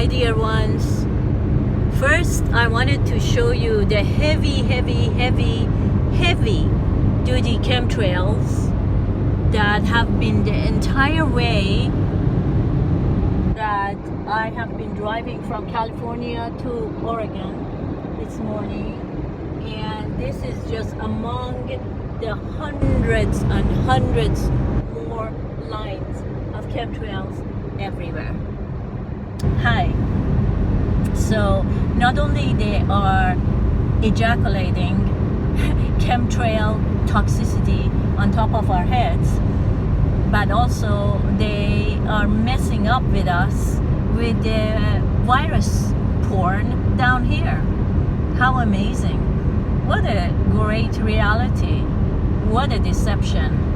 Hi dear ones. First, I wanted to show you the heavy duty chemtrails that have been the entire way that I have been driving from California to Oregon this morning. And this is just among the hundreds and hundreds more lines of chemtrails everywhere. Hi. So not only they are ejaculating chemtrail toxicity on top of our heads, but also they are messing up with us with the virus porn down here. How amazing. What a great reality. What a deception.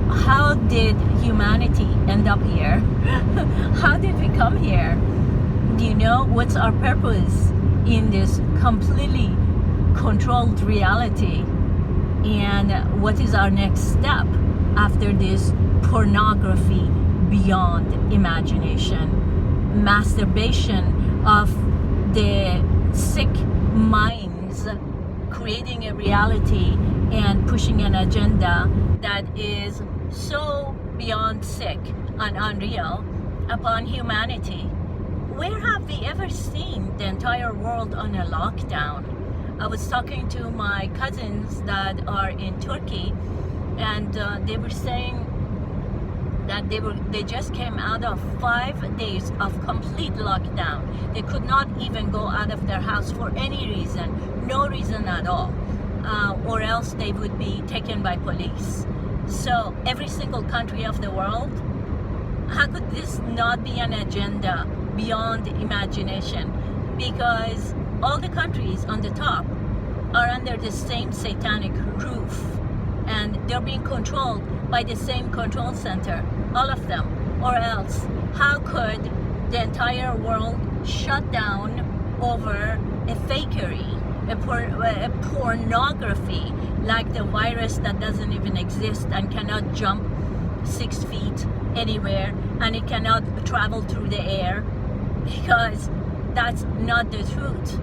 How did humanity end up here? How did we come here? Do you know what's our purpose in this completely controlled reality? And what is our next step after this pornography beyond imagination? Masturbation of the sick minds, creating a reality and pushing an agenda that is so beyond sick and unreal upon humanity. Where have we ever seen the entire world on a lockdown? I was talking to my cousins that are in Turkey, and they were saying that they just came out of 5 days of complete lockdown. They could not even go out of their house for any reason, no reason at all, or else they would be taken by police. So every single country of the world, how could this not be an agenda beyond imagination? Because all the countries on the top are under the same satanic roof, and they're being controlled by the same control center, all of them. Or else, how could the entire world shut down over a fakery, a pornography like the virus that doesn't even exist and cannot jump 6 feet anywhere, and it cannot travel through the air? Because that's not the truth.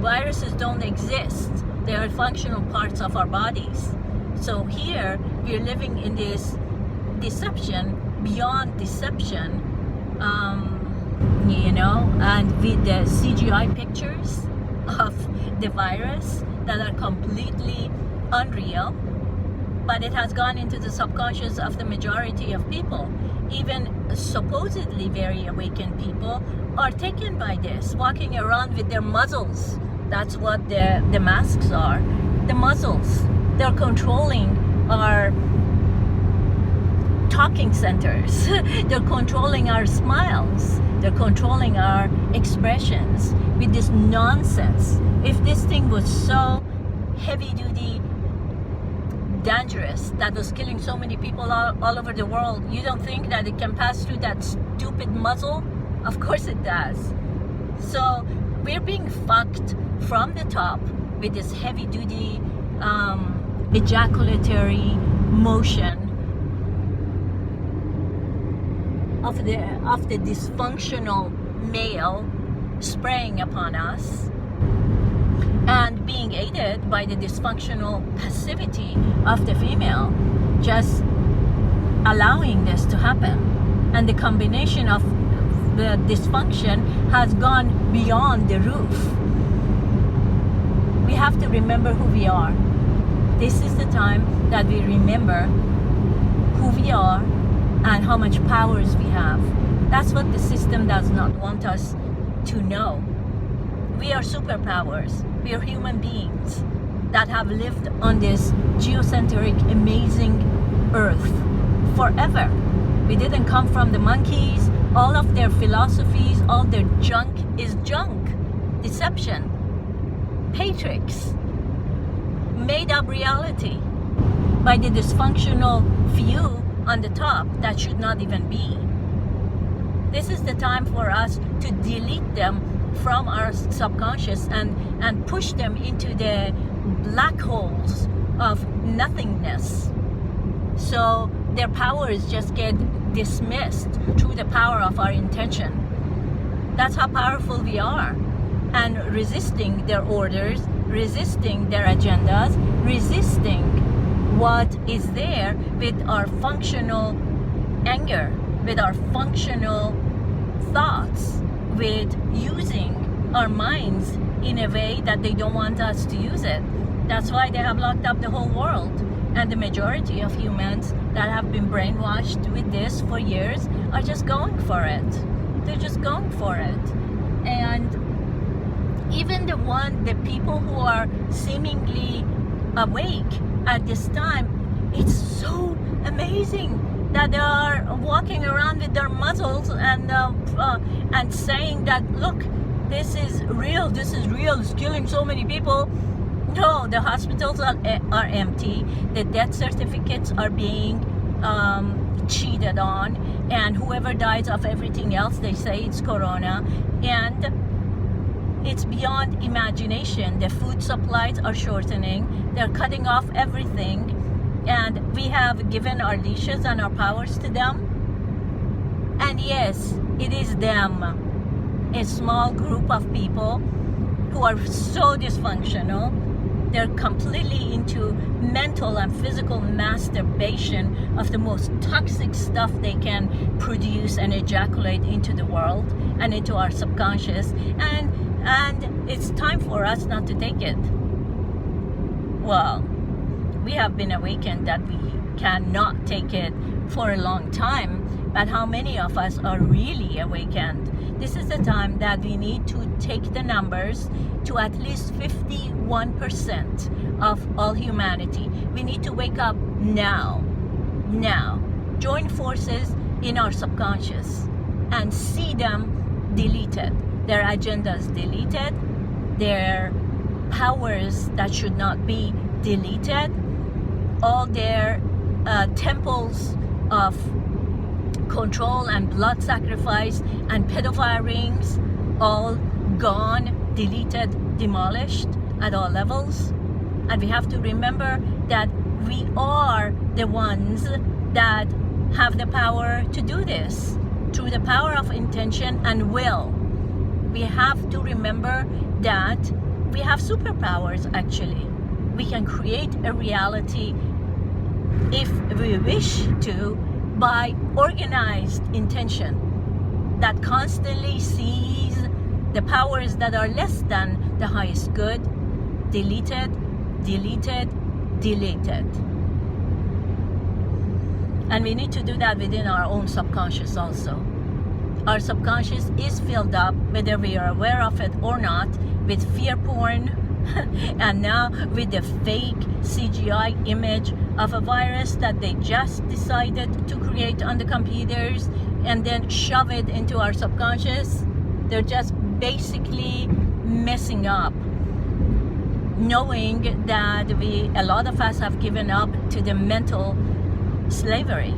Viruses don't exist. They are functional parts of our bodies. So here we're living in this deception beyond deception, and with the CGI pictures of the virus that are completely unreal, but it has gone into the subconscious of the majority of people. Even supposedly very awakened people are taken by this, walking around with their muzzles. That's what the masks are. The muzzles. They're controlling our talking centers. They're controlling our smiles. They're controlling our expressions with this nonsense. If this thing was so heavy duty, dangerous, that was killing so many people all over the world, you don't think that it can pass through that stupid muzzle? Of course it does. So we're being fucked from the top with this heavy duty ejaculatory motion of the dysfunctional male spraying upon us, and being aided by the dysfunctional passivity of the female, just allowing this to happen. And the combination of the dysfunction has gone beyond the roof. We have to remember who we are. This is the time that we remember who we are and how much powers we have. That's what the system does not want us to know. We are superpowers. We are human beings that have lived on this geocentric, amazing earth forever. We didn't come from the monkeys. All of their philosophies, all their junk is junk. Deception. Patrix. Made up reality by the dysfunctional few on the top that should not even be. This is the time for us to delete them from our subconscious and push them into the black holes of nothingness. So their powers just get dismissed through the power of our intention. That's how powerful we are. And resisting their orders, resisting their agendas, resisting what is there with our functional anger, with our functional thoughts, with using our minds in a way that they don't want us to use it. That's why they have locked up the whole world. And the majority of humans that have been brainwashed with this for years are just going for it. They're just going for it. And even the people who are seemingly awake at this time, it's so amazing that they are walking around with their muzzles and saying that, look, this is real, it's killing so many people. No, the hospitals are empty. The death certificates are being cheated on, and whoever dies of everything else, they say it's corona, and it's beyond imagination. The food supplies are shortening. They're cutting off everything, and we have given our leashes and our powers to them. And yes, it is them, a small group of people who are so dysfunctional. They're completely into mental and physical masturbation of the most toxic stuff they can produce and ejaculate into the world and into our subconscious. And it's time for us not to take it. Well, we have been awakened that we cannot take it for a long time, but how many of us are really awakened? This is the time that we need to take the numbers to at least 51% of all humanity. We need to wake up now. Join forces in our subconscious and see them deleted, their agendas deleted, their powers that should not be deleted, all their temples of control and blood sacrifice and pedophile rings, all gone, deleted, demolished at all levels. And we have to remember that we are the ones that have the power to do this through the power of intention and will. We have to remember that we have superpowers. Actually, we can create a reality if we wish to, by organized intention that constantly sees the powers that are less than the highest good deleted. And we need to do that within our own subconscious also. Our subconscious is filled up, whether we are aware of it or not, with fear porn and now with the fake CGI image of a virus that they just decided to create on the computers and then shove it into our subconscious. They're just basically messing up, knowing that a lot of us have given up to the mental slavery,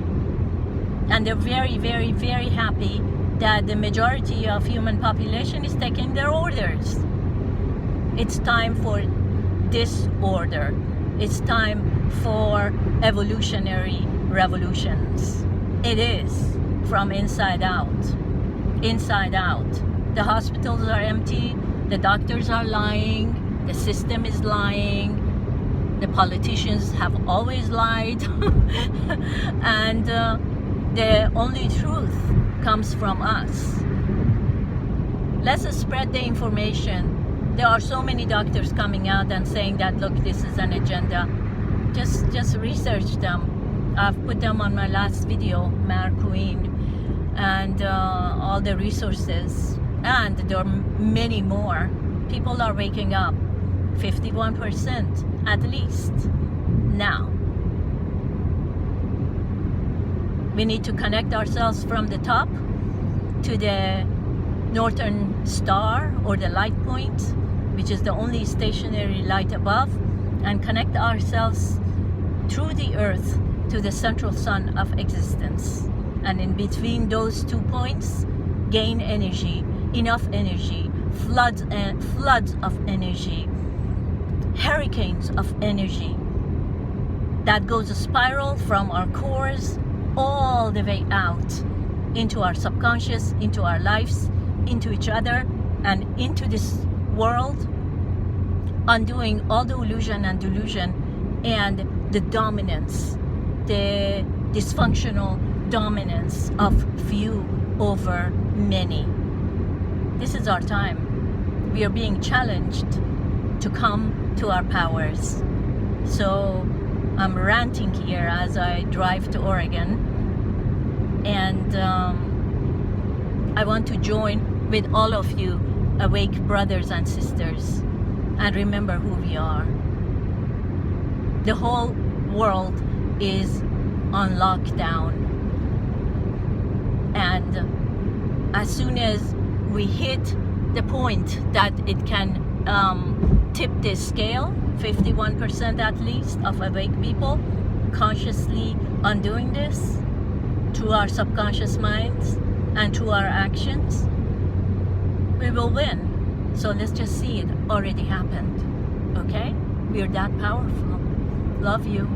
and they're very, very, very happy that the majority of human population is taking their orders. It's time for disorder. It's time for evolutionary revolutions. It is from inside out. Inside out. The hospitals are empty. The doctors are lying. The system is lying. The politicians have always lied. And the only truth comes from us. Let's spread the information. There are so many doctors coming out and saying that, look, this is an agenda. Just research them. I've put them on my last video, Mare Queen, and all the resources. And there are many more. People are waking up. 51% at least. Now, we need to connect ourselves from the top to the northern star or the light point, which is the only stationary light above, and connect ourselves through the earth to the central sun of existence. And in between those 2 points, gain energy, enough energy, floods of energy, hurricanes of energy that goes a spiral from our cores all the way out into our subconscious, into our lives, into each other and into this world, undoing all the illusion and delusion and the dominance, the dysfunctional dominance of few over many. This is our time. We are being challenged to come to our powers. So I'm ranting here as I drive to Oregon, and I want to join with all of you awake brothers and sisters, and remember who we are. The whole world is on lockdown, and as soon as we hit the point that it can tip this scale, 51% at least of awake people consciously undoing this through our subconscious minds and through our actions, we will win. So let's just see it already happened. Okay? We are that powerful. Love you.